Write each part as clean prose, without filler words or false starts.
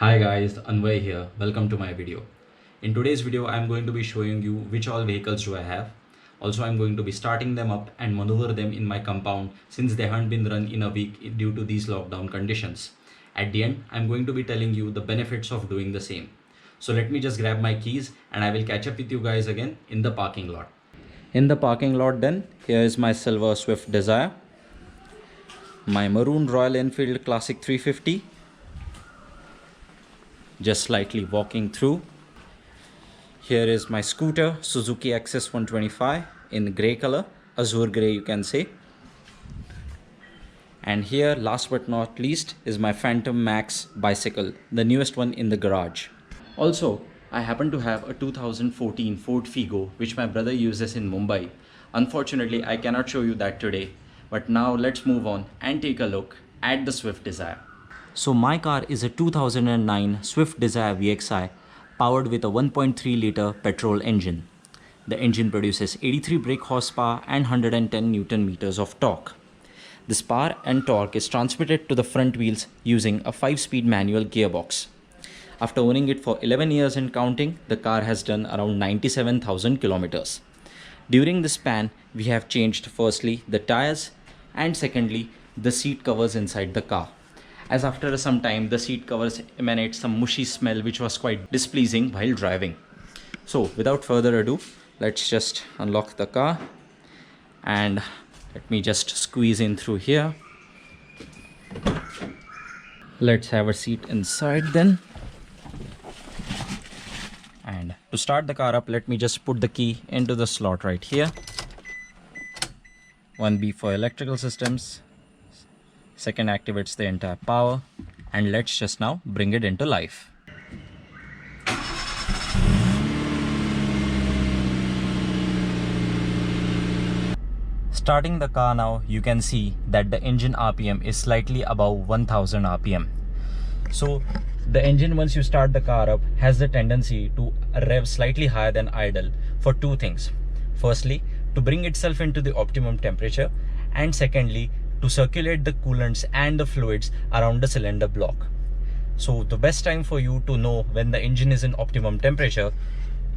Hi guys, Anvay here. Welcome to my video. In today's video, I'm going to be showing you which all vehicles do I have. Also, I'm going to be starting them up and maneuver them in my compound since they haven't been run in a week due to these lockdown conditions. At the end, I'm going to be telling you the benefits of doing the same. So let me just grab my keys and I will catch up with you guys again in the parking lot. In the parking lot then, here is my silver Swift Desire, my maroon Royal Enfield Classic 350, just slightly walking through. Here is my scooter Suzuki Access 125 in grey color, azure grey you can say. And here, last but not least, is my Phantom Max bicycle, the newest one in the garage. Also, I happen to have a 2014 Ford Figo which my brother uses in Mumbai. Unfortunately, I cannot show you that today, but now let's move on and take a look at the Swift Desire. So my car is a 2009 Swift Desire VXI powered with a 1.3 liter petrol engine. The engine produces 83 brake horsepower and 110 Newton meters of torque. This power and torque is transmitted to the front wheels using a 5-speed manual gearbox. After owning it for 11 years and counting, the car has done around 97,000 kilometers. During this span, we have changed firstly the tires and secondly the seat covers inside the car, as after some time the seat covers emanate some mushy smell which was quite displeasing while driving. So without further ado, let's just unlock the car and let me just squeeze in through here. Let's have a seat inside then. And to start the car up, let me just put the key into the slot right here. 1B for electrical systems. Second activates the entire power, and let's just now bring it into life. Starting the car now, you can see that the engine RPM is slightly above 1000 RPM. So the engine, once you start the car up, has the tendency to rev slightly higher than idle for two things. Firstly, to bring itself into the optimum temperature, and secondly, to circulate the coolants and the fluids around the cylinder block. So the best time for you to know when the engine is in optimum temperature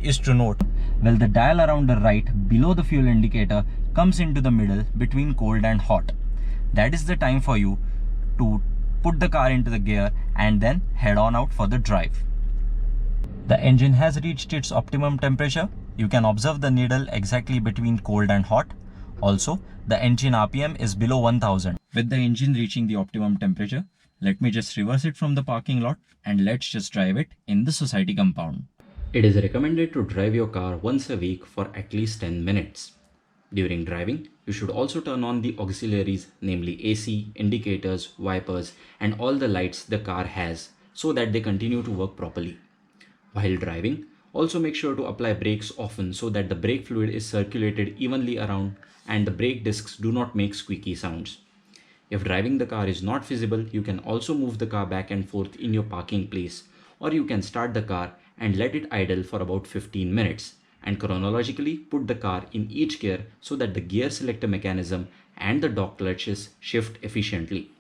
is to note, well, the dial around the right below the fuel indicator comes into the middle between cold and hot. That is the time for you to put the car into the gear and then head on out for the drive. The engine has reached its optimum temperature. You can observe the needle exactly between cold and hot. Also, the engine RPM is below 1000. With the engine reaching the optimum temperature, let me just reverse it from the parking lot and let's just drive it in the society compound. It is recommended to drive your car once a week for at least 10 minutes. During driving, you should also turn on the auxiliaries, namely AC, indicators, wipers, and all the lights the car has so that they continue to work properly. While driving, also make sure to apply brakes often so that the brake fluid is circulated evenly around and the brake discs do not make squeaky sounds. If driving the car is not feasible, you can also move the car back and forth in your parking place, or you can start the car and let it idle for about 15 minutes and chronologically put the car in each gear so that the gear selector mechanism and the dog clutches shift efficiently.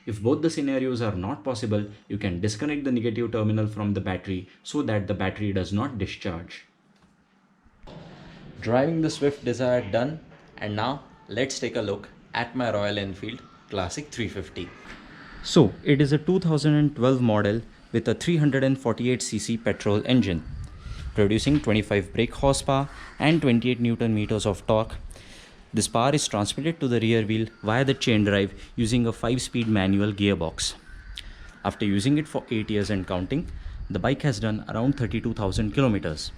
If both the scenarios are not possible, you can disconnect the negative terminal from the battery so that the battery does not discharge. Driving the Swift Desire done, and now let's take a look at my Royal Enfield Classic 350. So it is a 2012 model with a 348cc petrol engine, producing 25 brake horsepower and 28 Newton meters of torque. This power is transmitted to the rear wheel via the chain drive using a 5-speed manual gearbox. After using it for 8 years and counting, the bike has done around 32,000 kilometers.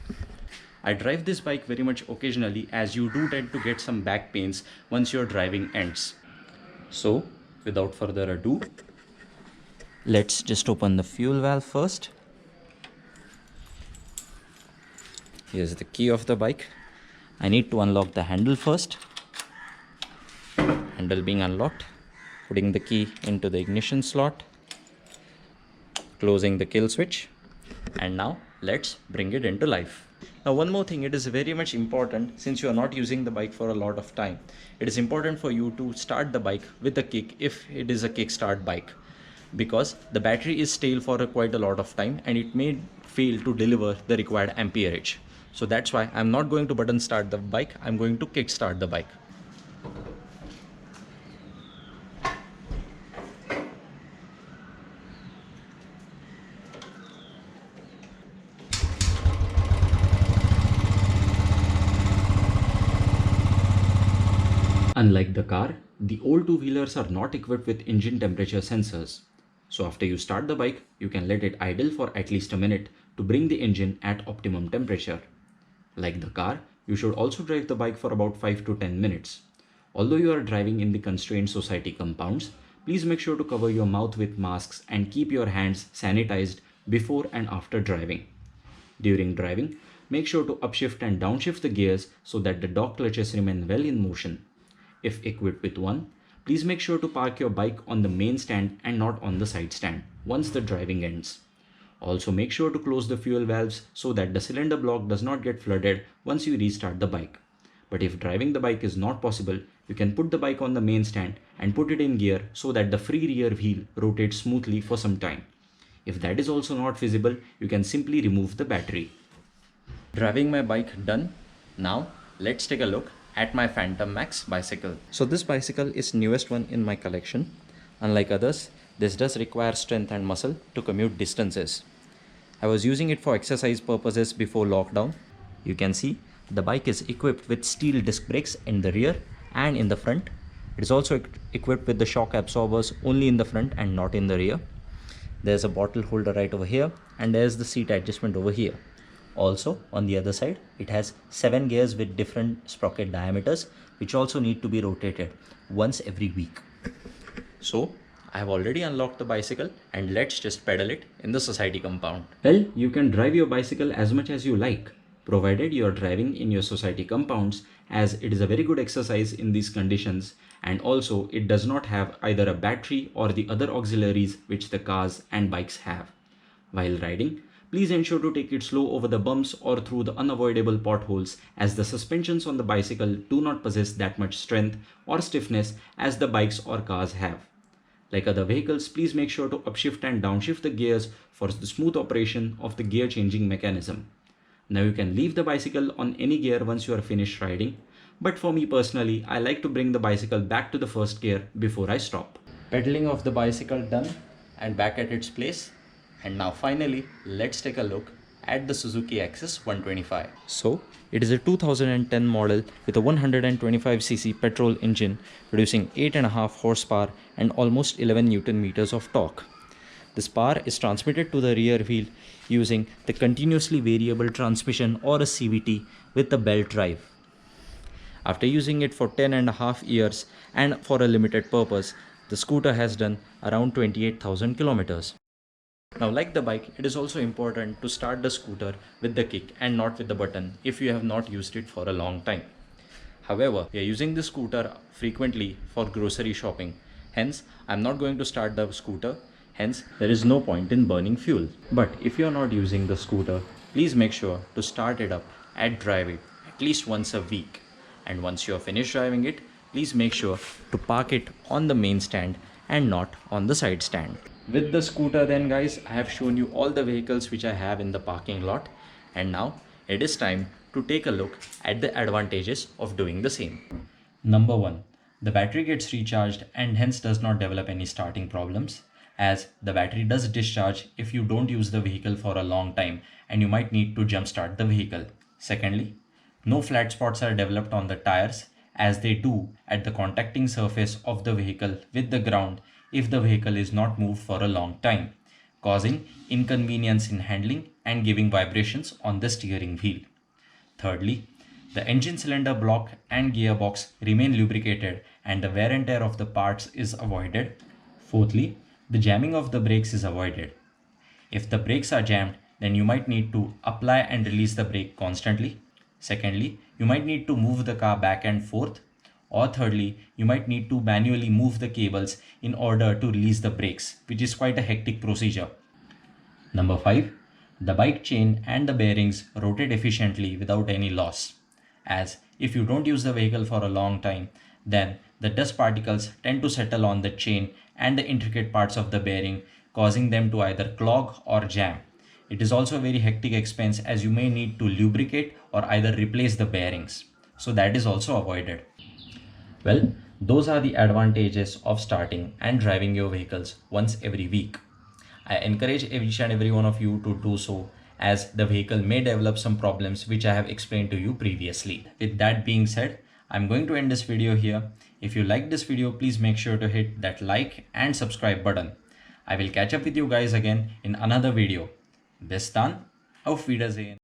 I drive this bike very much occasionally as you do tend to get some back pains once your driving ends. So without further ado, let's just open the fuel valve first. Here's the key of the bike. I need to unlock the handle first. Handle being unlocked, putting the key into the ignition slot, closing the kill switch, and now let's bring it into life. Now one more thing, it is very much important, since you are not using the bike for a lot of time, it is important for you to start the bike with a kick if it is a kickstart bike. because the battery is stale for quite a lot of time and it may fail to deliver the required amperage. So that's why I'm not going to button start the bike, I'm going to kick start the bike. Unlike the car, the old two-wheelers are not equipped with engine temperature sensors. So after you start the bike, you can let it idle for at least a minute to bring the engine at optimum temperature. Like the car, you should also drive the bike for about 5 to 10 minutes. Although you are driving in the constrained society compounds, please make sure to cover your mouth with masks and keep your hands sanitized before and after driving. During driving, make sure to upshift and downshift the gears so that the dog clutches remain well in motion. If equipped with one, please make sure to park your bike on the main stand and not on the side stand once the driving ends. Also make sure to close the fuel valves so that the cylinder block does not get flooded once you restart the bike. But if driving the bike is not possible, you can put the bike on the main stand and put it in gear so that the free rear wheel rotates smoothly for some time. If that is also not feasible, you can simply remove the battery. Driving my bike done. Now let's take a look at my Phantom Max bicycle. So this bicycle is newest one in my collection. Unlike others, this does require strength and muscle to commute distances. I was using it for exercise purposes before lockdown. You can see the bike is equipped with steel disc brakes in the rear and in the front. It is also equipped with the shock absorbers only in the front and not in the rear. There's a bottle holder right over here and there's the seat adjustment over here. Also, on the other side, it has 7 gears with different sprocket diameters, which also need to be rotated once every week. So, I have already unlocked the bicycle and let's just pedal it in the society compound. Well, you can drive your bicycle as much as you like, provided you are driving in your society compounds, as it is a very good exercise in these conditions, and also it does not have either a battery or the other auxiliaries which the cars and bikes have. While riding, please ensure to take it slow over the bumps or through the unavoidable potholes, as the suspensions on the bicycle do not possess that much strength or stiffness as the bikes or cars have. Like other vehicles, please make sure to upshift and downshift the gears for the smooth operation of the gear changing mechanism. Now you can leave the bicycle on any gear once you are finished riding, but for me personally, I like to bring the bicycle back to the first gear before I stop. Pedaling of the bicycle done and back at its place. And now finally, let's take a look at the Suzuki Axis 125. So, it is a 2010 model with a 125cc petrol engine producing 8.5 horsepower and almost 11 Newton meters of torque. This power is transmitted to the rear wheel using the continuously variable transmission or a CVT with the belt drive. After using it for 10.5 years and for a limited purpose, the scooter has done around 28,000 kilometers. Now, like the bike, it is also important to start the scooter with the kick and not with the button if you have not used it for a long time. However, we are using the scooter frequently for grocery shopping. Hence, I'm not going to start the scooter. Hence, there is no point in burning fuel. But if you are not using the scooter, please make sure to start it up and drive it at least once a week. And once you are finished driving it, please make sure to park it on the main stand and not on the side stand. With the scooter then guys, I have shown you all the vehicles which I have in the parking lot, and now it is time to take a look at the advantages of doing the same. Number 1. The battery gets recharged and hence does not develop any starting problems, as the battery does discharge if you don't use the vehicle for a long time and you might need to jump start the vehicle. Secondly, no flat spots are developed on the tires as they do at the contacting surface of the vehicle with the ground if the vehicle is not moved for a long time, causing inconvenience in handling and giving vibrations on the steering wheel. Thirdly, the engine cylinder block and gearbox remain lubricated and the wear and tear of the parts is avoided. Fourthly, the jamming of the brakes is avoided. If the brakes are jammed, then you might need to apply and release the brake constantly. Secondly, you might need to move the car back and forth. Or thirdly, you might need to manually move the cables in order to release the brakes, which is quite a hectic procedure. Number 5. The bike chain and the bearings rotate efficiently without any loss. As if you don't use the vehicle for a long time, then the dust particles tend to settle on the chain and the intricate parts of the bearing, causing them to either clog or jam. It is also a very hectic expense as you may need to lubricate or either replace the bearings. So that is also avoided. Well, those are the advantages of starting and driving your vehicles once every week. I encourage each and every one of you to do so, as the vehicle may develop some problems which I have explained to you previously. With that being said, I'm going to end this video here. If you like this video, please make sure to hit that like and subscribe button. I will catch up with you guys again in another video. Bis dann, auf Wiedersehen.